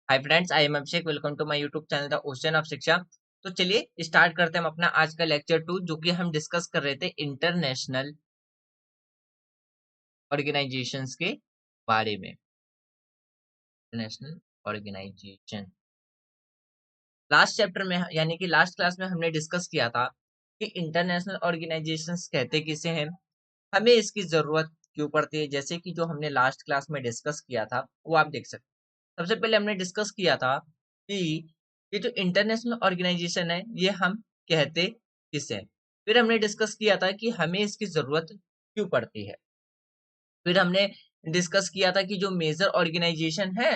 Hi friends, I am Abhishek. Welcome to my YouTube channel the ocean of Shiksha. तो चलिए start करते हैं हम अपना आज का लेक्चर 2, जो कि हम डिस्कस कर रहे थे इंटरनेशनल ऑर्गेनाइजेशंस के बारे में। इंटरनेशनल ऑर्गेनाइजेशन लास्ट चैप्टर में यानी कि लास्ट क्लास में हमने डिस्कस किया था कि इंटरनेशनल ऑर्गेनाइजेशंस कहते किसे हैं, हमें इसकी जरूरत क्यों पड़ती है। जैसे कि जो हमने लास्ट क्लास में डिस्कस किया था वो आप देख सकते हैं। सबसे पहले हमने डिस्कस किया था कि ये जो इंटरनेशनल ऑर्गेनाइजेशन है ये हम कहते किसे हैं। फिर हमने डिस्कस किया था कि हमें इसकी जरूरत क्यों पड़ती है। फिर हमने डिस्कस किया था कि जो मेजर ऑर्गेनाइजेशन है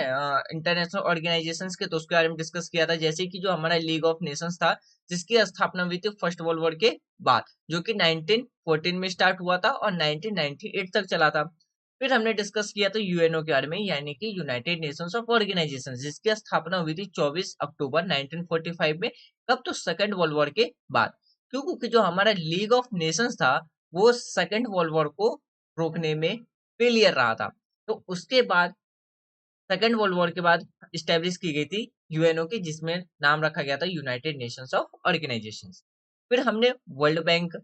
इंटरनेशनल ऑर्गेनाइजेशंस के, तो उसके बारे में डिस्कस किया था। जैसे कि जो हमारा लीग ऑफ नेशंस था, जिसकी स्थापना हुई थी फर्स्ट वर्ल्ड वॉर के बाद, जो कि 1914 में स्टार्ट हुआ था और 1998 तक चला था। फिर हमने डिस्कस किया था यूएनओ के बारे में, यानी कि यूनाइटेड नेशंस ऑफ ऑर्गेनाइजेशन, जिसकी स्थापना हुई थी 24 अक्टूबर 1945 में। कब? तो सेकेंड वर्ल्ड वॉर के बाद। क्योंकि जो हमारा लीग ऑफ नेशंस था वो सेकेंड वर्ल्ड वॉर को रोकने में फेलियर रहा था। तो उसके बाद सेकेंड वर्ल्ड वॉर के बाद स्टेब्लिश की गई थी यूएनओ की, जिसमें नाम रखा गया था यूनाइटेड नेशंस ऑफ ऑर्गेनाइजेशंस। फिर हमने वर्ल्ड बैंक,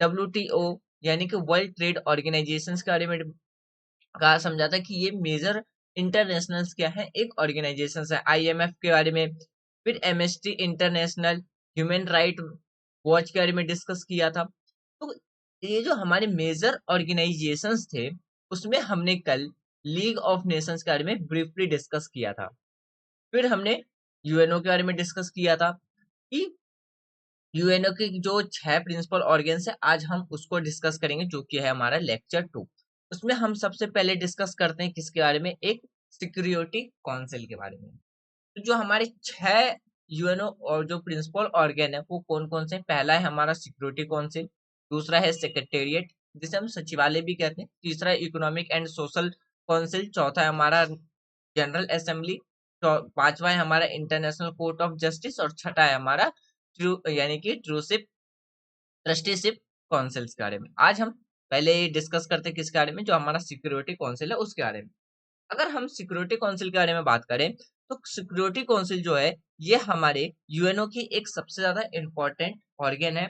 डब्ल्यूटीओ यानी कि वर्ल्ड ट्रेड ऑर्गेनाइजेशंस के बारे में कहा, समझा था कि ये मेजर इंटरनेशनल क्या है, एक ऑर्गेनाइजेशन है। आईएमएफ के बारे में, फिर MST international, human right watch के बारे में डिस्कस किया था। तो ये जो हमारे मेजर ऑर्गेनाइजेशंस थे उसमें हमने कल लीग ऑफ नेशंस के बारे में ब्रीफली डिस्कस किया था। फिर हमने यूएनओ के बारे में डिस्कस किया था कि यूएनओ के जो 6 प्रिंसिपल ऑर्गन्स है, आज हम उसको डिस्कस करेंगे, जो कि है हमारा लेक्चर 2। उसमें हम सबसे पहले डिस्कस करते हैं किसके बारे में, एक सिक्योरिटी काउंसिल के बारे में। तो जो हमारे 6 यूएनओ और जो प्रिंसिपल ऑर्गन है वो कौन कौन से? पहला है हमारा सिक्योरिटी काउंसिल, दूसरा है सेक्रेटेरिएट जिसे हम सचिवालय भी कहते हैं, तीसरा इकोनॉमिक एंड सोशल काउंसिल, चौथा है हमारा जनरल असेंबली, पांचवा है हमारा इंटरनेशनल कोर्ट ऑफ जस्टिस, और छठा है हमारा यानी कि ट्रस्टीशिप काउंसिल्स के बारे में। आज हम पहले डिस्कस करते हैं किसके बारे में, जो हमारा सिक्योरिटी काउंसिल है उसके बारे में। अगर हम सिक्योरिटी काउंसिल के बारे में बात करें तो सिक्योरिटी काउंसिल जो है ये हमारे यूएनओ की एक सबसे ज्यादा इंपॉर्टेंट ऑर्गन है,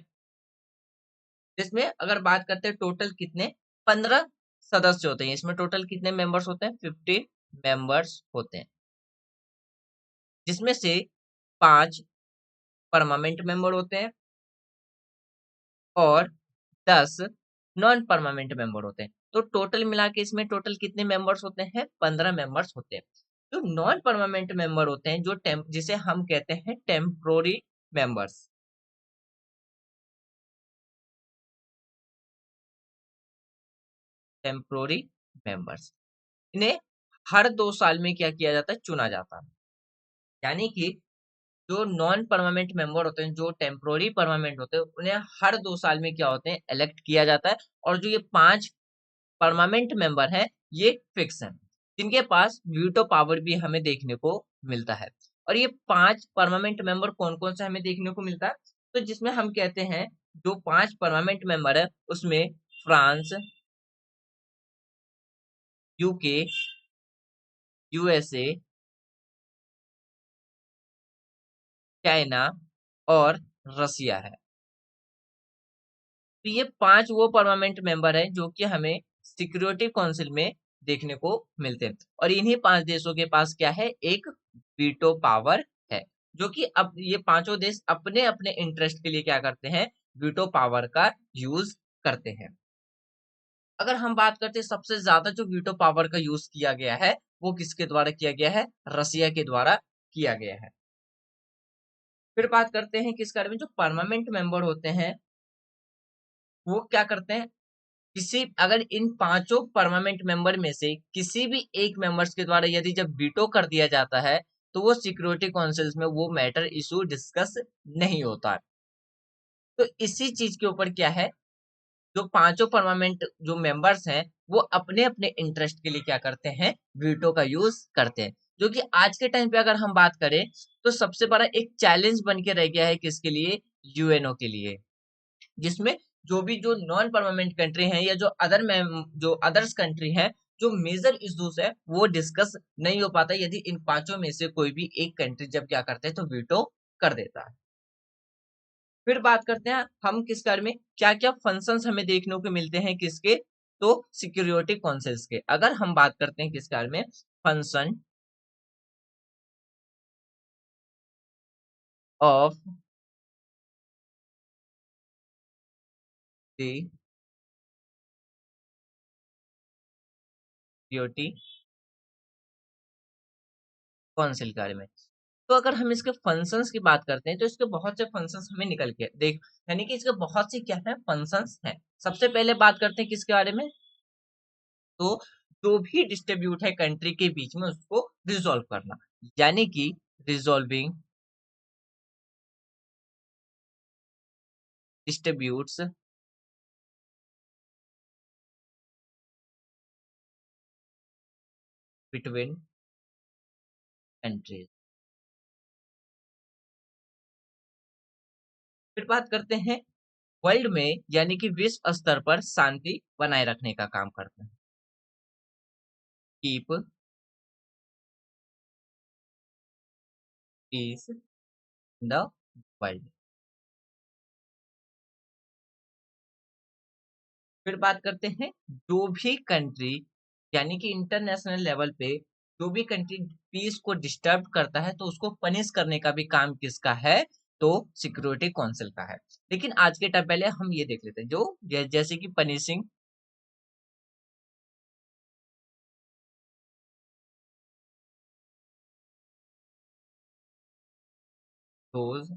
जिसमें अगर बात करते हैं टोटल कितने 15 सदस्य होते हैं। इसमें टोटल कितने मेंबर्स होते हैं? 15 मेंबर्स होते हैं, जिसमें से 5 परमानेंट मेंबर होते हैं और 10 नॉन परमानेंट मेंबर होते हैं। तो टोटल मिला के इसमें टोटल कितने मेंबर्स होते हैं? 15 मेंबर्स होते हैं। जो नॉन परमानेंट मेंबर होते हैं, जो जिसे हम कहते हैं टेम्पोररी मेंबर्स। टेम्पोररी मेंबर्स, इन्हें हर 2 साल में क्या किया जाता है? चुना जाता है। यानी कि जो नॉन परमानेंट मेंबर होते हैं, जो टेम्पोररी परमानेंट होते हैं, उन्हें हर 2 साल में क्या होते हैं? इलेक्ट किया जाता है। और जो ये 5 परमानेंट मेंबर हैं ये फिक्स हैं, जिनके पास वीटो पावर भी हमें देखने को मिलता है। और ये 5 परमानेंट मेंबर कौन कौन से हमें देखने को मिलता है? तो जिसमें हम कहते हैं जो 5 परमानेंट मेंबर है उसमें फ्रांस, यूके, यूएसए, चाइना और रसिया है। तो ये 5 वो परमानेंट मेंबर है जो कि हमें सिक्योरिटी काउंसिल में देखने को मिलते हैं। और इन्हीं 5 देशों के पास क्या है? एक वीटो पावर है, जो कि अब ये पांचों देश अपने अपने इंटरेस्ट के लिए क्या करते हैं? वीटो पावर का यूज करते हैं। अगर हम बात करते हैं सबसे ज्यादा जो वीटो पावर का यूज किया गया है वो किसके द्वारा किया गया है? रसिया के द्वारा किया गया है। फिर बात करते हैं किस बारे में, जो परमानेंट मेंबर होते हैं वो क्या करते हैं? किसी अगर इन पांचों परमानेंट मेंबर में से किसी भी एक मेंबर्स के द्वारा यदि जब वीटो कर दिया जाता है तो वो सिक्योरिटी काउंसिल्स में वो मैटर इशू डिस्कस नहीं होता है। तो इसी चीज के ऊपर क्या है, जो पांचों परमानेंट जो मेंबर्स हैं वो अपने अपने इंटरेस्ट के लिए क्या करते हैं? वीटो का यूज करते हैं। जो कि आज के टाइम पे अगर हम बात करें तो सबसे बड़ा एक चैलेंज बन के रह गया है किसके लिए? यूएनओ के लिए, जिसमें जो भी जो नॉन परमानेंट कंट्री हैं या जो जो अदर्स कंट्री हैं जो मेजर इश्यूज है वो डिस्कस नहीं हो पाता यदि इन पांचों में से कोई भी एक कंट्री जब क्या करता है तो वीटो कर देता है। फिर बात करते हैं हम किस बारे में, क्या क्या फंक्शंस हमें देखने को मिलते हैं किसके, तो सिक्योरिटी काउंसिल्स के। अगर हम बात करते हैं किस बारे में, function of the security council के बारे में। तो अगर हम इसके फंक्शंस की बात करते हैं तो इसके बहुत से फंक्शंस हमें निकल के देख, यानी कि इसके बहुत से क्या है फंक्शंस हैं। सबसे पहले बात करते हैं किसके बारे में, तो जो भी डिस्ट्रीब्यूट है कंट्री के बीच में उसको रिजॉल्व करना, यानी कि रिजॉल्विंग डिस्ट्रीब्यूट्स बिटवीन कंट्रीज। फिर बात करते हैं वर्ल्ड में, यानी कि विश्व स्तर पर शांति बनाए रखने का काम करते हैं, keep peace in the world. फिर बात करते हैं जो भी कंट्री, यानी कि इंटरनेशनल लेवल पे जो भी कंट्री पीस को डिस्टर्ब करता है तो उसको पनिश करने का भी काम किसका है, तो सिक्योरिटी काउंसिल का है। लेकिन आज के टाइम पहले हम ये देख लेते हैं जो जैसे कि punishing those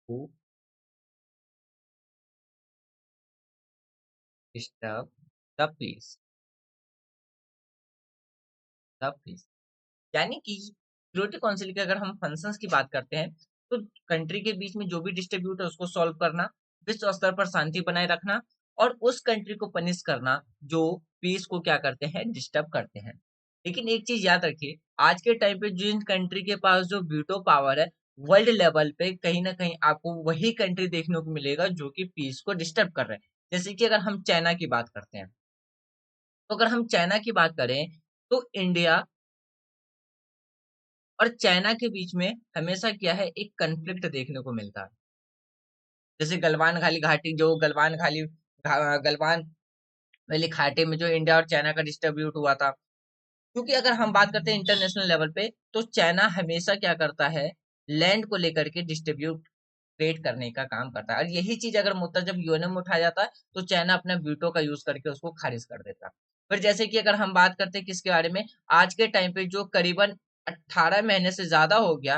who disturb the peace, the peace, यानी कि सिक्योरिटी काउंसिल के अगर हम फंक्शंस की बात करते हैं तो कंट्री के बीच में जो भी डिस्ट्रीब्यूट है उसको सॉल्व करना, विश्व स्तर पर शांति बनाए रखना और उस कंट्री को पनिश करना जो पीस को क्या करते हैं डिस्टर्ब करते हैं। लेकिन एक चीज याद रखिए, आज के टाइम पे जिन कंट्री के पास जो वीटो पावर है वर्ल्ड लेवल पे कहीं ना कहीं आपको वही कंट्री देखने को मिलेगा जो कि पीस को डिस्टर्ब कर रहे हैं। जैसे कि अगर हम चाइना की बात करते हैं, तो अगर हम चाइना की बात करें तो इंडिया और चाइना के बीच में हमेशा क्या है एक कन्फ्लिक्ट देखने को मिलता है। जैसे गलवान घाटी घाटी जो गलवान वैली घाटी में जो इंडिया और चाइना का डिस्ट्रीब्यूट हुआ था। क्योंकि अगर हम बात करते हैं इंटरनेशनल लेवल पे तो चाइना हमेशा क्या करता है लैंड को लेकर के डिस्ट्रीब्यूट क्रिएट करने का काम करता है, और यही चीज अगर मुद्दा जब यूएनओ में उठाया जाता है तो चाइना अपना वीटो का यूज करके उसको खारिज कर देता है। फिर जैसे कि अगर हम बात करते हैं किसके बारे में, आज के टाइम पे जो करीबन 18 महीने से ज्यादा हो गया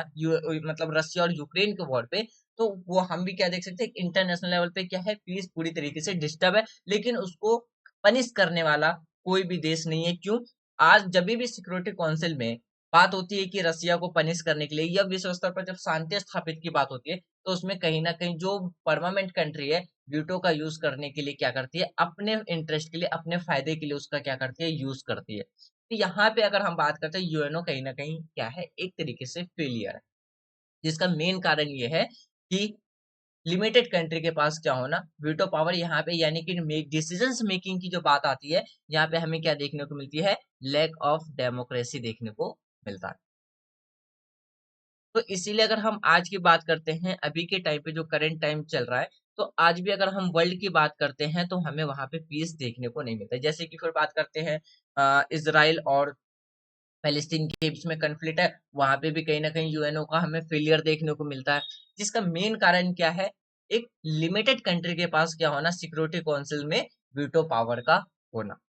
मतलब रशिया और यूक्रेन के वॉर पे, तो वो हम भी क्या देख सकते हैं इंटरनेशनल लेवल पे क्या है पीस पूरी तरीके से डिस्टर्ब है, लेकिन उसको पनिश करने वाला कोई भी देश नहीं है। क्यों, आज जब भी सिक्योरिटी काउंसिल में बात होती है कि रसिया को पनिश करने के लिए या विश्व स्तर पर जब शांति स्थापित की बात होती है तो उसमें कहीं ना कहीं जो परमानेंट कंट्री है वीटो का यूज करने के लिए क्या करती है, अपने इंटरेस्ट के लिए अपने फायदे के लिए उसका क्या करती है यूज करती है। तो यहाँ पे अगर हम बात करते हैं यूएनओ कहीं ना कहीं क्या है एक तरीके से फेलियर है, जिसका मेन कारण ये है कि लिमिटेड कंट्री के पास क्या होना वीटो पावर यहाँ पे, यानी कि डिसीजंस मेकिंग की जो बात आती है यहाँ पे हमें क्या देखने को मिलती है, लैक ऑफ डेमोक्रेसी देखने को मिलता है। तो इसीलिए अगर हम आज की बात करते हैं अभी के टाइम पे जो करंट टाइम चल रहा है, तो आज भी अगर हम वर्ल्ड की बात करते हैं तो हमें वहां पे पीस देखने को नहीं मिलता है। जैसे कि फिर बात करते हैं इसराइल और पैलेस्टीन के बीच में कन्फ्लिक्ट है, वहां पे भी कहीं ना कहीं यूएनओ का हमें फेलियर देखने को मिलता है, जिसका मेन कारण क्या है, एक लिमिटेड कंट्री के पास क्या होना सिक्योरिटी काउंसिल में वीटो पावर का होना।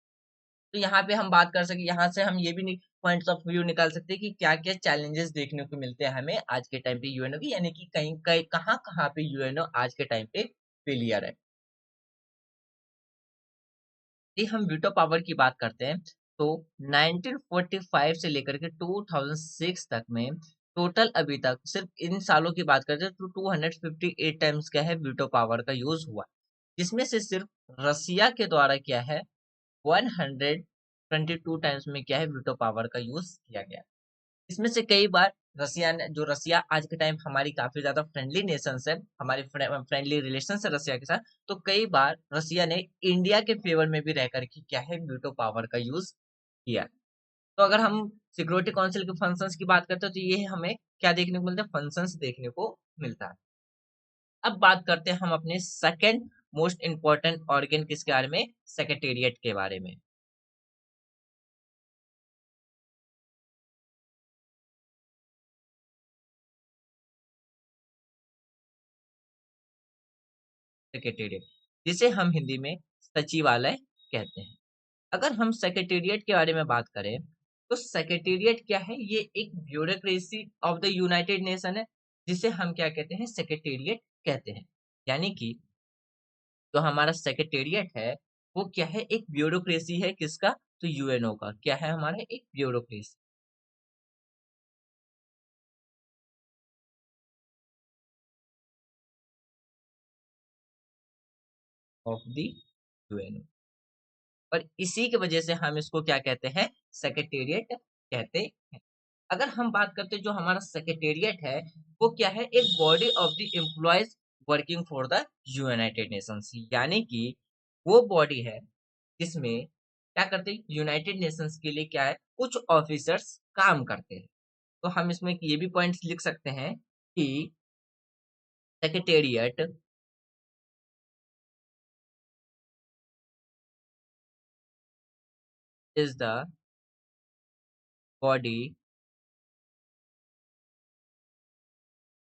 तो यहाँ पे हम बात कर सके, यहाँ से हम ये भी पॉइंट्स ऑफ व्यू निकाल सकते हैं कि क्या क्या चैलेंजेस देखने को मिलते हैं हमें आज के टाइम पे यूएनओ की, यानी कि कहीं कहीं कहाँ कहाँ पे यूएनओ आज के टाइम पे फेलियर है। यदि हम वीटो पावर की बात करते हैं तो 1945 से लेकर के 2006 तक में टोटल अभी तक सिर्फ इन सालों की बात करते हैं तो 258 टाइम्स क्या है वीटो पावर का यूज हुआ, जिसमें से सिर्फ रसिया के द्वारा क्या है 122 टाइम्स में क्या है वीटो पावर का यूज किया गया। इसमें से कई बार रसिया आज के टाइम हमारी काफी ज्यादा फ्रेंडली नेशन है, हमारे फ्रेंडली रिलेशन है रसिया के साथ। तो कई बार रसिया ने इंडिया के फेवर में भी रह करके क्या है वीटो पावर का यूज किया। तो अगर हम सिक्योरिटी काउंसिल के फंक्शंस की बात करते हैं तो ये हमें क्या देखने को मिलता है, फंक्शंस देखने को मिलता है। अब बात करते हैं हम अपने सेकंड मोस्ट इंपॉर्टेंट ऑर्गन किसके बारे में, सेक्रेटेरिएट के बारे में। सेक्रेटेरिएट जिसे हम हिंदी में सचिवालय कहते हैं। अगर हम सेक्रेटेरिएट के बारे में बात करें तो सेक्रेटेरिएट क्या है, ये एक bureaucracy of the United nation है, जिसे हम क्या कहते हैं, सेक्रेटेरिएट कहते हैं। यानी कि जो हमारा सेक्रेटेरिएट है वो क्या है, एक ब्यूरोक्रेसी है, किसका, तो यूएनओ का। क्या है हमारा, एक ब्यूरोक्रेसी ऑफ द यूएनओ। और इसी की वजह से हम इसको क्या कहते हैं, सेक्रेटेरिएट कहते हैं। अगर हम बात करते हैं जो हमारा सेक्रेटेरिएट है वो क्या है, एक body of the employees working for the United Nations. यानी कि वो बॉडी है जिसमें क्या करते हैं, यूनाइटेड नेशंस के लिए क्या है, कुछ ऑफिसर्स काम करते हैं। तो हम इसमें ये भी पॉइंट्स लिख सकते हैं कि secretariat is the body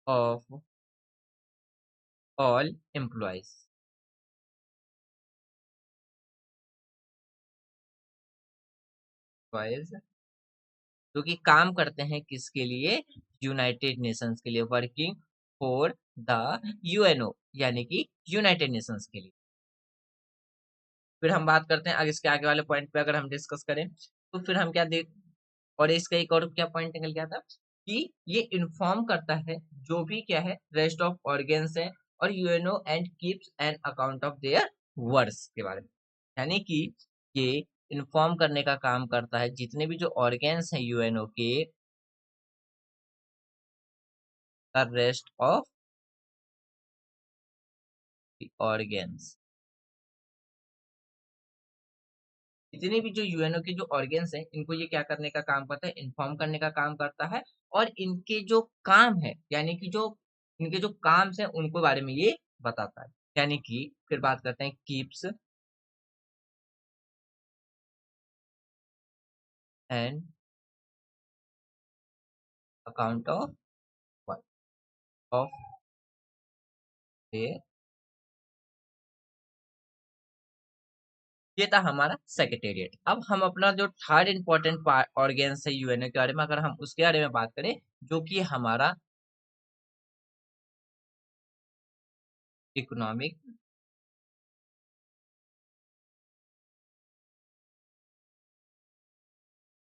of all employees, जो कि काम करते हैं किसके लिए, यूनाइटेड नेशंस के लिए, वर्किंग फॉर द यूएनओ, यानी कि यूनाइटेड नेशंस के लिए। फिर हम बात करते हैं आगे, इसके आगे वाले पॉइंट पे अगर हम डिस्कस करें तो फिर हम क्या देख, और इसका एक और क्या पॉइंट निकल गया था कि ये इन्फॉर्म करता है जो भी क्या है रेस्ट ऑफ ऑर्गेन्स है, और UNO and keeps an account of their words के बारे में। यानी कि ये इन्फॉर्म करने का काम करता है जितने भी जो ऑर्गेन्स हैं यूएनओ के, the rest of the organs, जितने भी जो यूएनओ के जो ऑर्गेन्स हैं इनको ये क्या करने का काम करता है, इन्फॉर्म करने का काम करता है। और इनके जो काम है, यानी कि जो इनके जो काम है उनको बारे में ये बताता है। यानी कि फिर बात करते हैं keeps and account of of a, ये था हमारा सेक्रेटेरिएट। अब हम अपना जो थर्ड इंपॉर्टेंट ऑर्गेन्स है यूएनओ के बारे में, अगर हम उसके बारे में बात करें, जो कि हमारा इकोनॉमिक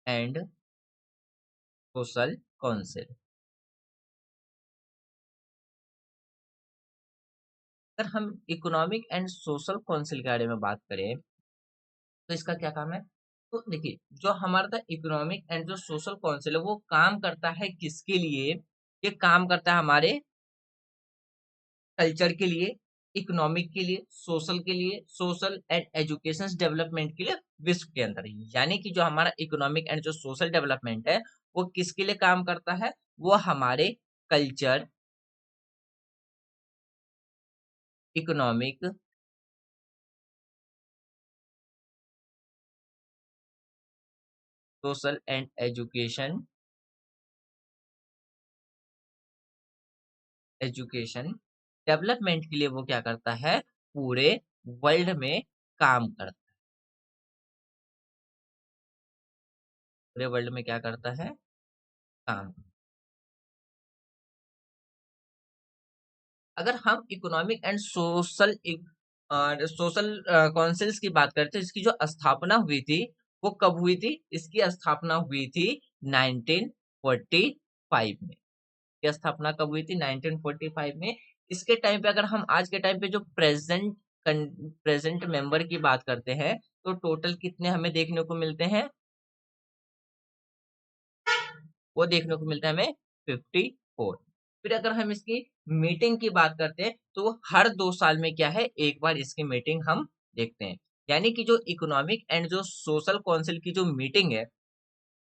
एंड सोशल काउंसिल। अगर हम इकोनॉमिक एंड सोशल काउंसिल के बारे में बात करें तो इसका क्या काम है, तो देखिए जो हमारा इकोनॉमिक एंड जो सोशल काउंसिल है वो काम करता है किसके लिए, ये काम करता है हमारे कल्चर के लिए, इकोनॉमिक के लिए, सोशल के लिए, सोशल एंड एजुकेशन डेवलपमेंट के लिए विश्व के अंदर। यानी कि जो हमारा इकोनॉमिक एंड जो सोशल डेवलपमेंट है वो किसके लिए काम करता है, वो हमारे culture, economic, social and education development के लिए वो क्या करता है, पूरे वर्ल्ड में काम करता है। पूरे वर्ल्ड में क्या करता है, काम। अगर हम इकोनॉमिक एंड सोशल काउंसिल्स की बात करते हैं, इसकी जो स्थापना हुई थी वो कब हुई थी, इसकी स्थापना हुई थी 1945 में। की स्थापना कब हुई थी, 1945 में। इसके टाइम पे अगर हम आज के टाइम पे जो प्रेजेंट मेंबर की बात करते हैं तो टोटल कितने हमें देखने को मिलते हैं, वो देखने को मिलता है हमें 54। फिर अगर हम इसकी मीटिंग की बात करते हैं तो वो हर 2 साल में क्या है, एक बार इसकी मीटिंग हम देखते हैं। यानी कि जो इकोनॉमिक एंड जो सोशल काउंसिल की जो मीटिंग है,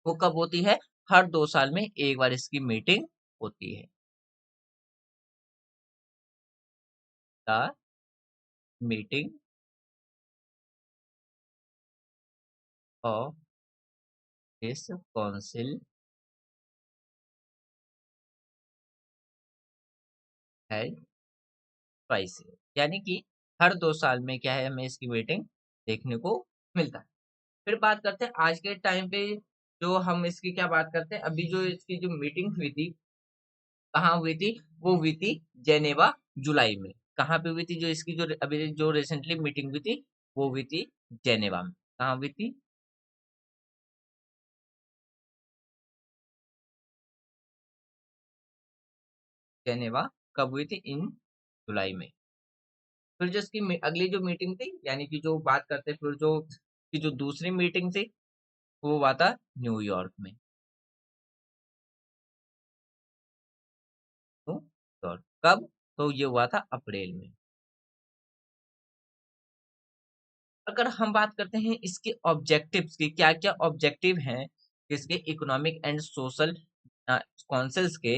वो कब होती है? हर 2 साल में एक बार इसकी मीटिंग होती है। The meeting of this council है ट्वाइस ईयर, यानी कि हर 2 साल में क्या है, हमें इसकी मीटिंग देखने को मिलता है। फिर बात करते हैं आज के टाइम पे, जो हम इसकी क्या बात करते हैं, अभी जो इसकी जो मीटिंग हुई थी, कहाँ हुई थी? वो हुई थी जेनेवा, जुलाई में। कहाँ पे हुई थी? जो इसकी जो अभी जो रिसेंटली मीटिंग हुई थी, वो हुई थी जेनेवा में। कहाँ हुई थी? जेनेवा। कब हुई थी? इन जुलाई में। फिर जो इसकी अगली जो मीटिंग थी, यानी कि जो बात करते हैं, फिर जो की जो दूसरी मीटिंग थी, वो हुआ था न्यूयॉर्क में। न्यूयॉर्क कब? तो ये हुआ था अप्रैल में। अगर हम बात करते हैं इसके ऑब्जेक्टिव्स की, क्या-क्या ऑब्जेक्टिव हैं इसके इकोनॉमिक एंड सोशल काउंसिल्स के,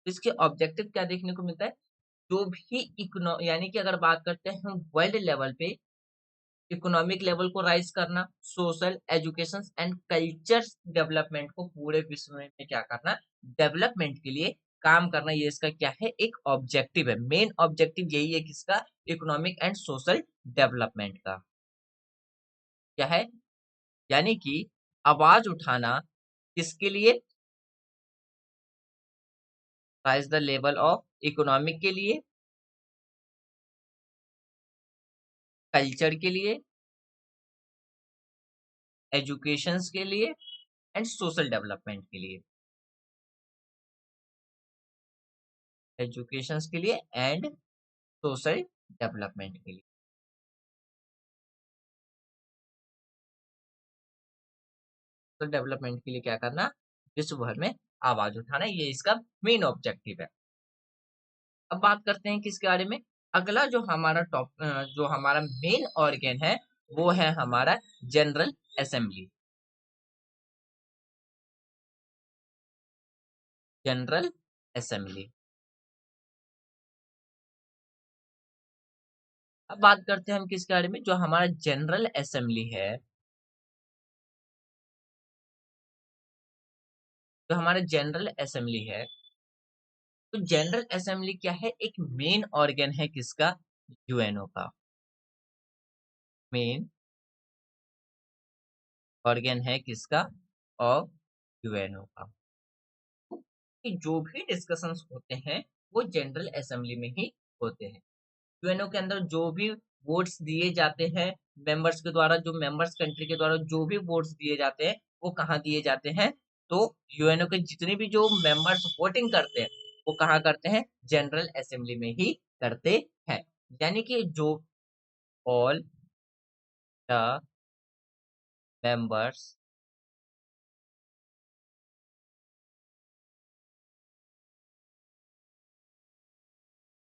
इसके ऑब्जेक्टिव क्या देखने को मिलता है? जो भी इकोनो यानी कि अगर बात करते हैं हम वर्ल्ड लेवल पे, इकोनॉमिक लेवल को राइज करना, social, education and culture development को पूरे विश्व में क्या करना, डेवलपमेंट के लिए काम करना, ये इसका क्या है? एक ऑब्जेक्टिव है। मेन ऑब्जेक्टिव यही है किसका? इकोनॉमिक एंड सोशल डेवलपमेंट का। क्या है? यानी कि आवाज उठाना किसके लिए? Rise the level of economic के लिए, कल्चर के लिए, एजुकेशन के लिए एंड सोशल डेवलपमेंट के लिए। एजुकेशन के लिए एंड सोशल डेवलपमेंट के लिए। सोशल डेवलपमेंट के लिए क्या करना? विश्व भर में आवाज उठाना, ये इसका मेन ऑब्जेक्टिव है। अब बात करते हैं किसके बारे में? अगला जो हमारा जो हमारा मेन ऑर्गन है, वो है हमारा जनरल असेंबली। General assembly. अब बात करते हैं हम किसके बारे में? जो हमारा जनरल असेंबली है, जो हमारा जनरल असेंबली है, तो जनरल असेंबली क्या है? एक मेन ऑर्गन है किसका? यूएनओ का। मेन ऑर्गन है किसका? ऑफ यूएनओ का। कि जो भी डिस्कशंस होते हैं, वो जनरल असेंबली में ही होते हैं। यूएनओ के अंदर जो भी वोट्स दिए जाते हैं मेंबर्स के द्वारा, जो मेंबर्स कंट्री के द्वारा जो भी वोट्स दिए जाते हैं, वो कहाँ दिए जाते हैं? तो यूएनओ के जितने भी जो मेंबर्स वोटिंग करते हैं, वो कहाँ करते हैं? जनरल असेंबली में ही करते हैं। यानी कि जो all the members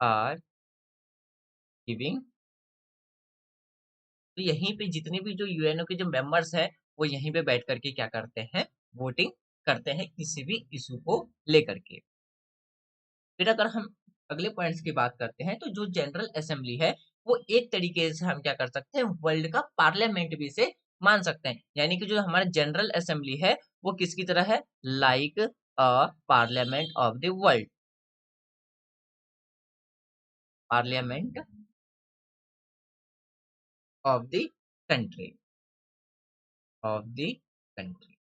are giving, तो यहीं पे जितने भी जो यूएनओ के जो मेंबर्स हैं, वो यहीं पे बैठ करके क्या करते हैं? वोटिंग करते हैं किसी भी इशू को लेकर के। फिर अगर हम अगले पॉइंट्स की बात करते हैं, तो जो जनरल असेंबली है, वो एक तरीके से हम क्या कर सकते हैं? वर्ल्ड का पार्लियामेंट भी इसे मान सकते हैं। यानी कि जो हमारा जनरल असेंबली है, वो किसकी तरह है? Like a parliament of the world. Parliament of the country, of the country.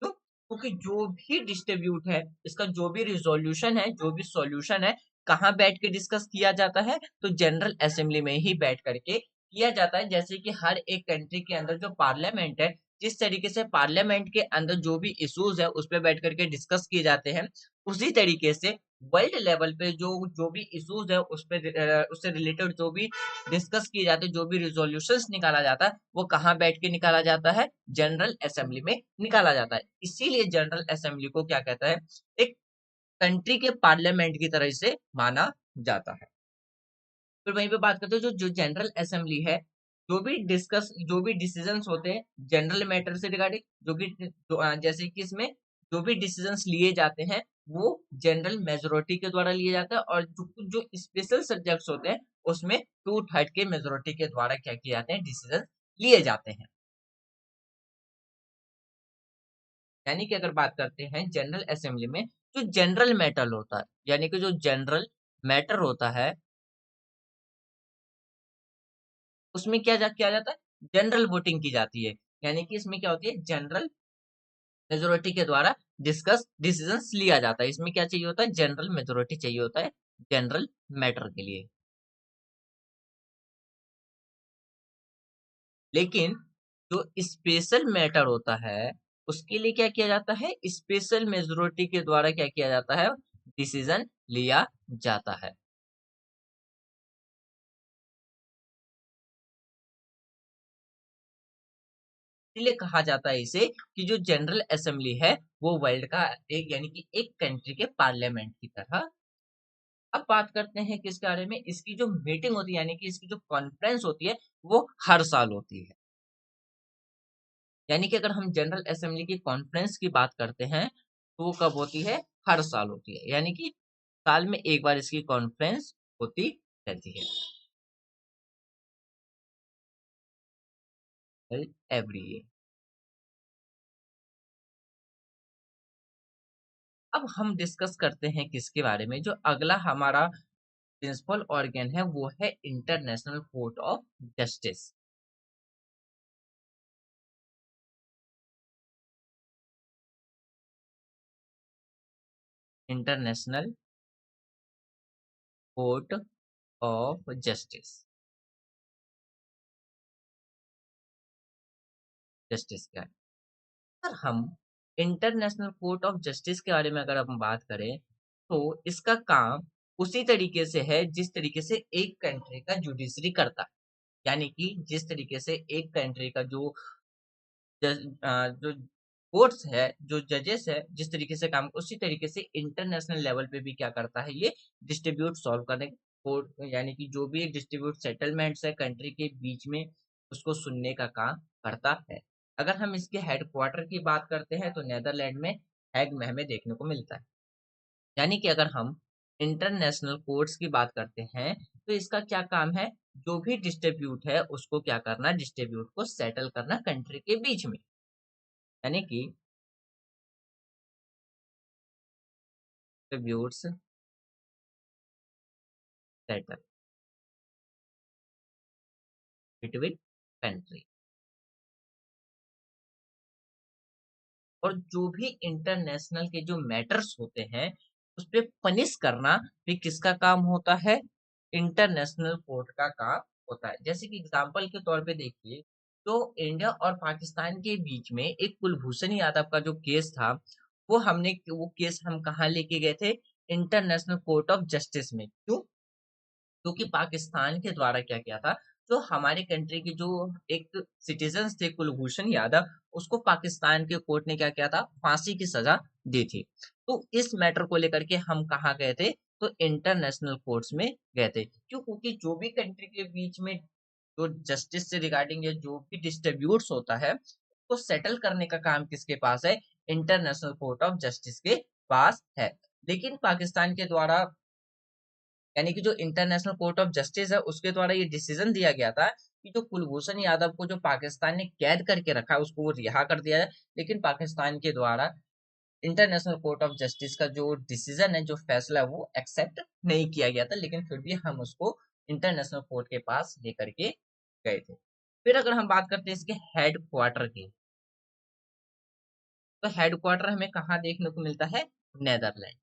तो क्योंकि जो भी डिस्ट्रीब्यूट है, इसका जो भी रिजोल्यूशन है, जो भी सॉल्यूशन है, कहाँ बैठ के डिस्कस किया जाता है? तो जनरल असेंबली में ही बैठ करके किया जाता है। जैसे कि हर एक कंट्री के अंदर जो पार्लियामेंट है, जिस तरीके से पार्लियामेंट के अंदर जो भी इश्यूज है, उस पे बैठ करके डिस्कस किए जाते हैं, उसी तरीके से वर्ल्ड लेवल पे जो जो भी इश्यूज है उस पे उससे रिलेटेड जो भी डिस्कस किए जाते हैं, जो भी रिजोल्यूशंस निकाला जाता है, वो कहाँ बैठ के निकाला जाता है? जनरल असेंबली में निकाला जाता है। इसीलिए जनरल असेंबली को क्या कहता है? एक कंट्री के पार्लियामेंट की तरह इसे माना जाता है। फिर वहीं पे बात करते हैं जो जनरल असेंबली है, जो भी डिसीजंस होते हैं जनरल मैटर से रिगार्डिंग, जैसे कि इसमें जो भी डिसीजंस लिए जाते हैं वो जनरल मेजोरिटी के द्वारा लिए जाते हैं, और जो स्पेशल सब्जेक्ट्स होते हैं उसमें 2/3 के मेजोरिटी के द्वारा क्या किए जाते हैं? डिसीजन लिए जाते हैं। यानी कि अगर बात करते हैं जनरल असेंबली में, जो जनरल मैटर होता है, यानी कि जो जनरल मैटर होता है उसमें किया जाता है? जनरल वोटिंग की जाती है। यानी कि इसमें क्या होती है? जनरल मेजोरिटी के द्वारा डिसीजंस लिया जाता है। इसमें क्या चाहिए होता है? जनरल मेजोरिटी चाहिए होता है जनरल मैटर के लिए। लेकिन जो स्पेशल मैटर होता है उसके लिए क्या किया जाता है? स्पेशल मेजोरिटी के द्वारा क्या किया जाता है? डिसीजन लिया जाता है। इसलिए कहा जाता है इसे कि जो जनरल असेंबली है वो वर्ल्ड का एक, यानी कि एक कंट्री के पार्लियामेंट की तरह। अब बात करते हैं किसके बारे में? इसकी जो मीटिंग होती है, यानी कि इसकी जो कॉन्फ्रेंस होती है वो हर साल होती है। यानी कि अगर हम जनरल असेंबली की कॉन्फ्रेंस की बात करते हैं तो वो कब होती है? हर साल होती है। यानी कि साल में एक बार इसकी कॉन्फ्रेंस होती रहती है, एवरी ईयर। अब हम डिस्कस करते हैं किसके बारे में? जो अगला हमारा प्रिंसिपल ऑर्गन है वो है international court of justice. International court of justice. Justice क्या है? अगर हम इंटरनेशनल कोर्ट ऑफ जस्टिस के बारे में अगर हम बात करें तो इसका काम उसी तरीके से है जिस तरीके से एक कंट्री का जुडिशरी करता है। यानी कि जिस तरीके से एक कंट्री का जो कोर्ट्स है, जो जजेस है, जिस तरीके से काम, उसी तरीके से इंटरनेशनल लेवल पे भी क्या करता है? ये डिस्ट्रीब्यूट सॉल्व करने कोर्ट, यानी कि जो भी एक डिस्ट्रीब्यूट सेटलमेंट्स है कंट्री के बीच में उसको सुनने का काम करता है। अगर हम इसके हेडक्वार्टर की बात करते हैं तो नेदरलैंड में हैग में हमें देखने को मिलता है। यानी कि अगर हम इंटरनेशनल कोर्ट्स की बात करते हैं तो इसका क्या काम है? जो भी डिस्ट्रीब्यूट है उसको क्या करना? डिस्ट्रीब्यूट को सेटल करना कंट्री के बीच में। यानी कि डिस्ट्रीब्यूट्स सेटल बिटवीन कंट्री। और जो भी इंटरनेशनल के जो मैटर्स होते हैं उस पे पनिश करना भी किसका काम होता है? इंटरनेशनल कोर्ट का काम होता है। जैसे कि एग्जांपल के तौर पे देखिए, तो इंडिया और पाकिस्तान के बीच में एक कुलभूषण यादव का जो केस था, वो केस हम कहाँ लेके गए थे? इंटरनेशनल कोर्ट ऑफ जस्टिस में। क्यों? क्योंकि पाकिस्तान के द्वारा क्या किया था? जो हमारे कंट्री के जो एक सिटीजन थे कुलभूषण यादव, उसको पाकिस्तान के कोर्ट ने क्या किया था? फांसी की सजा दी थी। तो इस मैटर को लेकर के हम कहाँ गए थे? तो इंटरनेशनल कोर्ट्स में गए थे। क्यों? क्योंकि जो भी कंट्री के बीच में जो जस्टिस से रिगार्डिंग या जो भी डिस्ट्रीब्यूट्स होता है उसको सेटल करने का काम किसके पास है? इंटरनेशनल कोर्ट ऑफ जस्टिस के पास है। लेकिन पाकिस्तान के द्वारा, यानी कि जो इंटरनेशनल कोर्ट ऑफ जस्टिस है उसके द्वारा ये डिसीजन दिया गया था कि जो कुलभूषण यादव को जो पाकिस्तान ने कैद करके रखा है उसको वो रिहा कर दिया जाए। लेकिन पाकिस्तान के द्वारा इंटरनेशनल कोर्ट ऑफ जस्टिस का जो डिसीजन है, जो फैसला है, वो एक्सेप्ट नहीं किया गया था। लेकिन फिर भी हम उसको इंटरनेशनल कोर्ट के पास लेकर के गए थे। फिर अगर हम बात करते हैं इसके हेड क्वार्टर की, तो हेड क्वार्टर हमें कहाँ देखने को मिलता है? नेदरलैंड।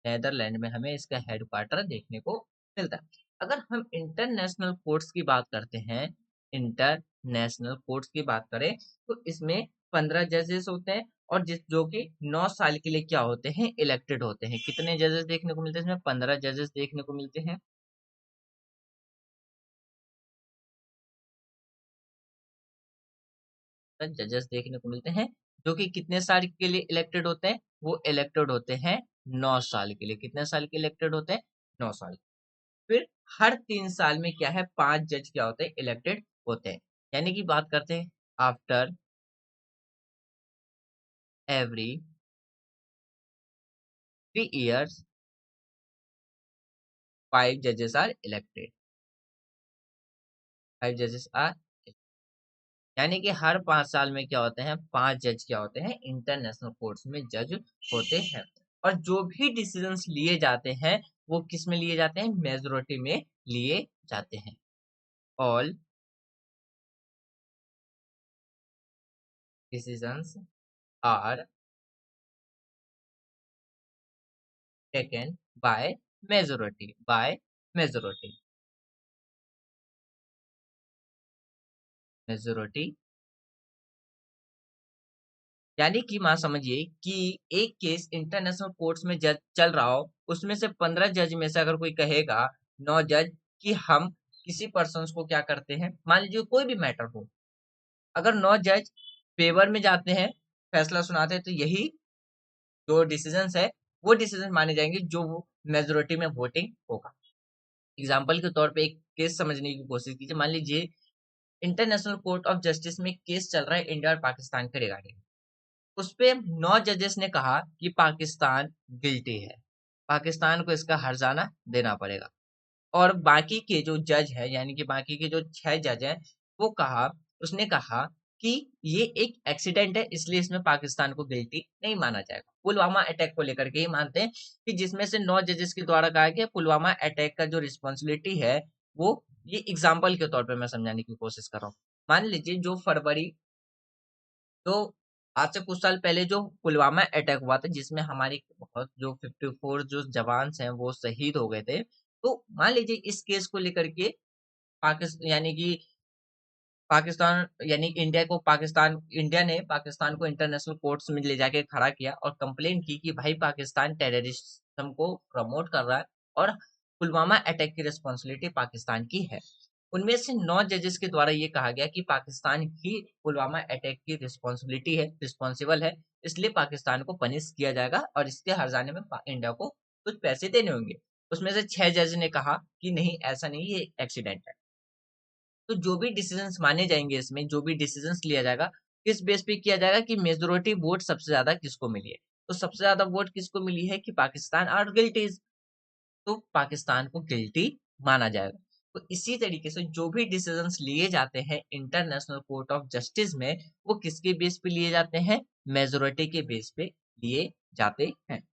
नेदरलैंड में हमें इसका हेडक्वार्टर देखने को मिलता है। अगर हम इंटरनेशनल कोर्ट्स की बात करते हैं इंटरनेशनल कोर्ट्स की बात करें तो इसमें 15 जजेस होते हैं और जिस जो कि 9 साल के लिए क्या होते हैं, इलेक्टेड होते हैं। कितने जजेस देखने को मिलते हैं इसमें? 15 जजेस देखने को मिलते हैं। जजेस देखने को मिलते हैं जो कि कितने साल के लिए इलेक्टेड होते हैं? वो इलेक्टेड होते हैं 9 साल के लिए। कितने साल के इलेक्टेड होते हैं? 9 साल। फिर हर 3 साल में क्या है, 5 जज क्या होते हैं, इलेक्टेड होते हैं। यानी कि बात करते हैं आफ्टर एवरी 3 years 5 जजेस आर इलेक्टेड। 5 जजेस आर, यानी कि हर 5 साल में क्या होते हैं, 5 जज क्या होते हैं, इंटरनेशनल कोर्ट्स में जज होते हैं। और जो भी डिसीजंस लिए जाते हैं वो किस में लिए जाते हैं, मेजोरिटी में लिए जाते हैं। All decisions are taken by majority majority. यानी कि मान समझिए कि एक केस इंटरनेशनल कोर्ट्स में जज चल रहा हो, उसमें से 15 जज में से अगर कोई कहेगा, 9 जज, कि हम किसी पर्सन को क्या करते हैं, मान लीजिए कोई भी मैटर हो, अगर 9 जज फेवर में जाते हैं, फैसला सुनाते हैं, तो यही जो डिसीजंस है वो डिसीजन माने जाएंगे जो मेजोरिटी में वोटिंग होगा। एग्जाम्पल के तौर पे एक केस समझने की कोशिश कीजिए। मान लीजिए इंटरनेशनल कोर्ट ऑफ जस्टिस में केस चल रहा है इंडिया और पाकिस्तान के रिगार्डिंग। उस पे 9 जजेस ने कहा कि पाकिस्तान गिल्टी है, पाकिस्तान को इसका हर्जाना देना पड़ेगा। और बाकी के जो जज है, यानी कि बाकी के जो 6 जज हैं, वो कहा उसने कहा कि ये एक एक्सीडेंट है, इसलिए इसमें पाकिस्तान को गिल्टी नहीं माना जाएगा। पुलवामा अटैक को लेकर के ही मानते हैं कि जिसमें से 9 जजेस के द्वारा कहा गया पुलवामा अटैक का जो रिस्पॉन्सिबिलिटी है वो, ये एग्जाम्पल के तौर पे मैं समझाने की कोशिश कर रहा हूँ। मान लीजिए जो फरवरी, तो आज से कुछ साल पहले जो पुलवामा अटैक हुआ था जिसमें हमारी बहुत जो 54 जो जवान हैं वो शहीद हो गए थे, तो मान लीजिए इस केस को लेकर के पाकिस्तान, यानी कि पाकिस्तान, यानी इंडिया ने पाकिस्तान को इंटरनेशनल कोर्ट्स में ले जाके खड़ा किया और कंप्लेन की कि भाई पाकिस्तान टेररिज्म को प्रमोट कर रहा है और पुलवामा अटैक की रिस्पॉन्सिबिलिटी पाकिस्तान की है। उनमें से 9 जजेस के द्वारा ये कहा गया कि पाकिस्तान ही पुलवामा अटैक की रिस्पॉन्सिबिलिटी है, रिस्पॉन्सिबल है, इसलिए पाकिस्तान को पनिश किया जाएगा और इसके हर्जाने में इंडिया को कुछ पैसे देने होंगे। उसमें से 6 जज ने कहा कि नहीं, ऐसा नहीं, ये एक्सीडेंट है। तो जो भी डिसीजंस माने जाएंगे, इसमें जो भी डिसीजंस लिया जाएगा, किस बेस पे किया जाएगा कि मेजोरिटी वोट सबसे ज्यादा किसको मिली है। तो सबसे ज्यादा वोट किसको मिली है कि पाकिस्तान आर गिल्टी, तो पाकिस्तान को गिल्टी माना जाएगा। तो इसी तरीके से जो भी डिसीजंस लिए जाते हैं इंटरनेशनल कोर्ट ऑफ जस्टिस में, वो किसके बेस पे लिए जाते हैं, मेजोरिटी के बेस पे लिए जाते हैं।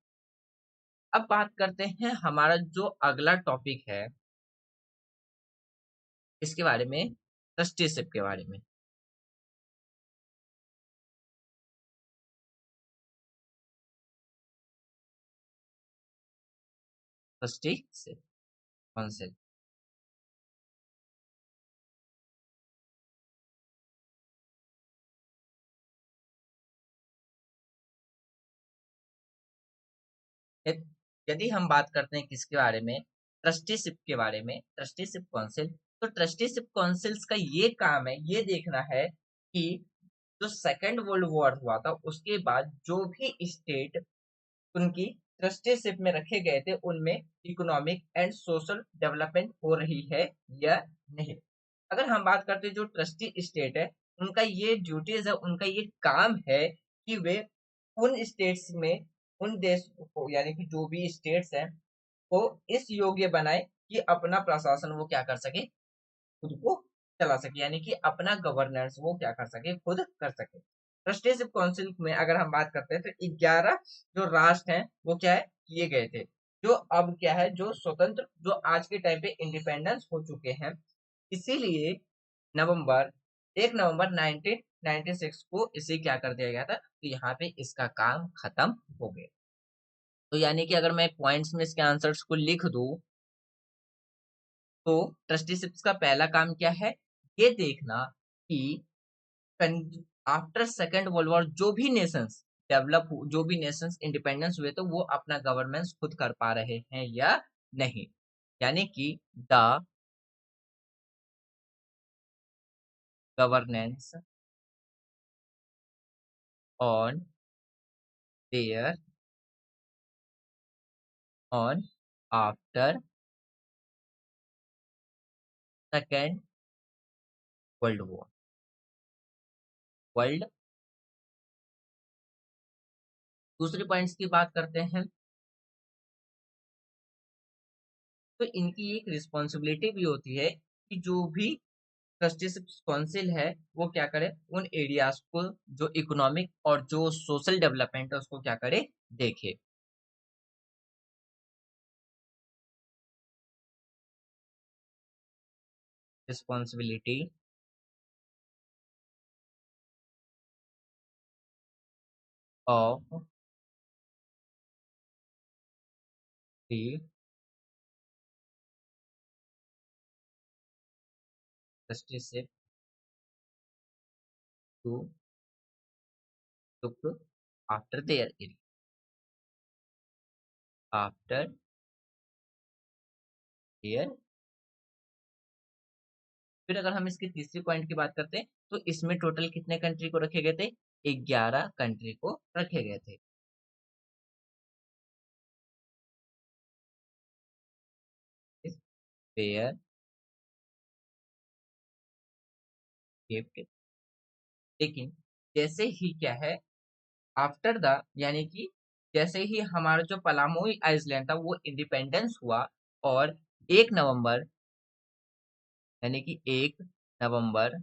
अब बात करते हैं हमारा जो अगला टॉपिक है, इसके बारे में, ट्रस्टीशिप के बारे में। Trusteeship council. यद- यदि हम बात करते हैं किसके बारे में, ट्रस्टीशिप के बारे में, ट्रस्टीशिप काउंसिल, तो ट्रस्टीशिप काउंसिल्स का ये काम है, ये देखना है कि जो सेकेंड वर्ल्ड वॉर हुआ था उसके बाद जो भी स्टेट उनकी ट्रस्टीशिप में रखे गए थे उनमें इकोनॉमिक एंड सोशल डेवलपमेंट हो रही है या नहीं। अगर हम बात करते हैं जो ट्रस्टी स्टेट है, उनका ये ड्यूटीज है, उनका ये काम है कि वे उन स्टेट्स में, उन देश को, यानी कि जो भी स्टेट्स हैं, को इस योग्य बनाए कि अपना प्रशासन वो क्या कर सके, खुद को चला सके, यानी कि अपना गवर्नेंस वो क्या कर सके, खुद कर सके। ट्रस्टीशिप काउंसिल में अगर हम बात करते हैं तो 11 जो राष्ट्र हैं वो क्या है, किए गए थे, जो अब क्या है, जो स्वतंत्र, जो आज के टाइम पे इंडिपेंडेंस हो चुके हैं। इसीलिए नवंबर 1 नवंबर 1996 को इसे क्या कर दिया गया था, तो यहाँ पे इसका काम खत्म हो गया। तो यानी कि अगर मैं पॉइंट्स में इसके आंसर्स को लिख दूं, तो ट्रस्टीशिप्स का पहला काम क्या है, ये देखना कि आफ्टर सेकेंड वर्ल्ड वॉर जो भी नेशंस जो भी नेशंस इंडिपेंडेंस हुए तो वो अपना गवर्नेंस खुद कर पा रहे हैं या नहीं, यानी कि the governance on their on after second world war. World दूसरे पॉइंट्स की बात करते हैं, तो इनकी एक रिस्पॉन्सिबिलिटी भी होती है कि जो भी ट्रस्टीशिप काउंसिल है वो क्या करे, उन एरियाज को जो इकोनॉमिक और जो सोशल डेवलपमेंट है उसको क्या करे, देखे। Responsibility of the trusteeship to look after their area, after their. फिर अगर हम इसके तीसरी पॉइंट की बात करते हैं तो इसमें टोटल कितने कंट्री को रखे गए थे, 11 कंट्री को रखे गए थे। फेयर गिफ्ट, लेकिन जैसे ही क्या है, आफ्टर द, यानी कि जैसे ही हमारा जो पलामोई आइसलैंड था वो इंडिपेंडेंस हुआ, और 1 नवंबर, यानी कि 1 नवंबर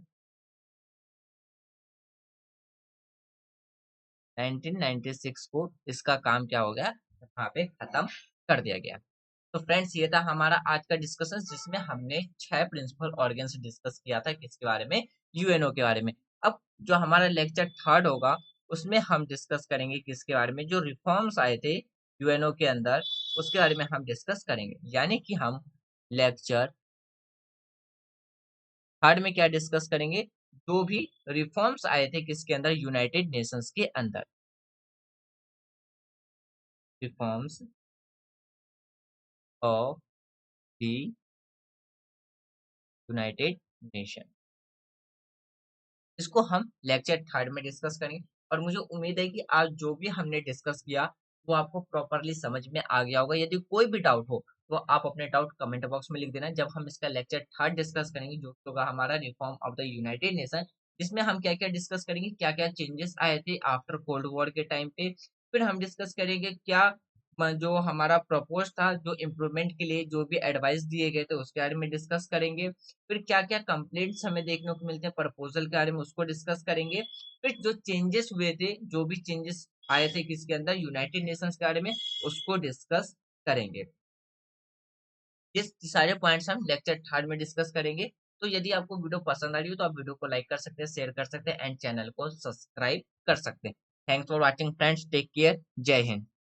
1996 को इसका काम क्या हो गया, वहां पे खत्म कर दिया गया। तो फ्रेंड्स ये था हमारा आज का डिस्कशन, जिसमें हमने 6 प्रिंसिपल ऑर्गन से डिस्कस किया था किसके बारे में, यूएनओ के बारे में। अब जो हमारा लेक्चर थर्ड होगा उसमें हम डिस्कस करेंगे किसके बारे में, जो रिफॉर्म्स आए थे यूएनओ के अंदर उसके बारे में हम डिस्कस करेंगे। यानी कि हम लेक्चर थर्ड में क्या डिस्कस करेंगे, जो भी रिफॉर्म्स आए थे किसके अंदर, यूनाइटेड नेशंस के अंदर, reforms of the United nation, इसको हम लेक्चर थर्ड में डिस्कस करेंगे। और मुझे उम्मीद है कि आज जो भी हमने डिस्कस किया वो आपको प्रॉपरली समझ में आ गया होगा। यदि कोई भी डाउट हो तो आप अपने डाउट कमेंट बॉक्स में लिख देना। जब हम इसका लेक्चर थर्ड डिस्कस करेंगे जो होगा हमारा reform of the United nation, जिसमें हम क्या क्या डिस्कस करेंगे, क्या क्या चेंजेस आए थे आफ्टर कोल्ड वॉर के टाइम पे। फिर हम डिस्कस करेंगे क्या जो हमारा प्रपोज था, जो इम्प्रूवमेंट के लिए जो भी एडवाइस दिए गए थे उसके बारे में डिस्कस करेंगे। फिर क्या-क्या कंप्लेंट्स हमें देखने को मिलते हैं प्रपोजल के बारे में उसको डिस्कस करेंगे। फिर जो चेंजेस हुए थे, जो भी चेंजेस आए थे किसके अंदर, यूनाइटेड नेशंस के बारे में उसको डिस्कस करेंगे। ये सारे पॉइंट्स हम लेक्चर थर्ड में डिस्कस करेंगे। तो यदि आपको वीडियो पसंद आ रही हो तो आप वीडियो को लाइक कर सकते हैं, शेयर कर सकते हैं एंड चैनल को सब्सक्राइब कर सकते हैं। Thanks for watching friends, take care, Jai Hind.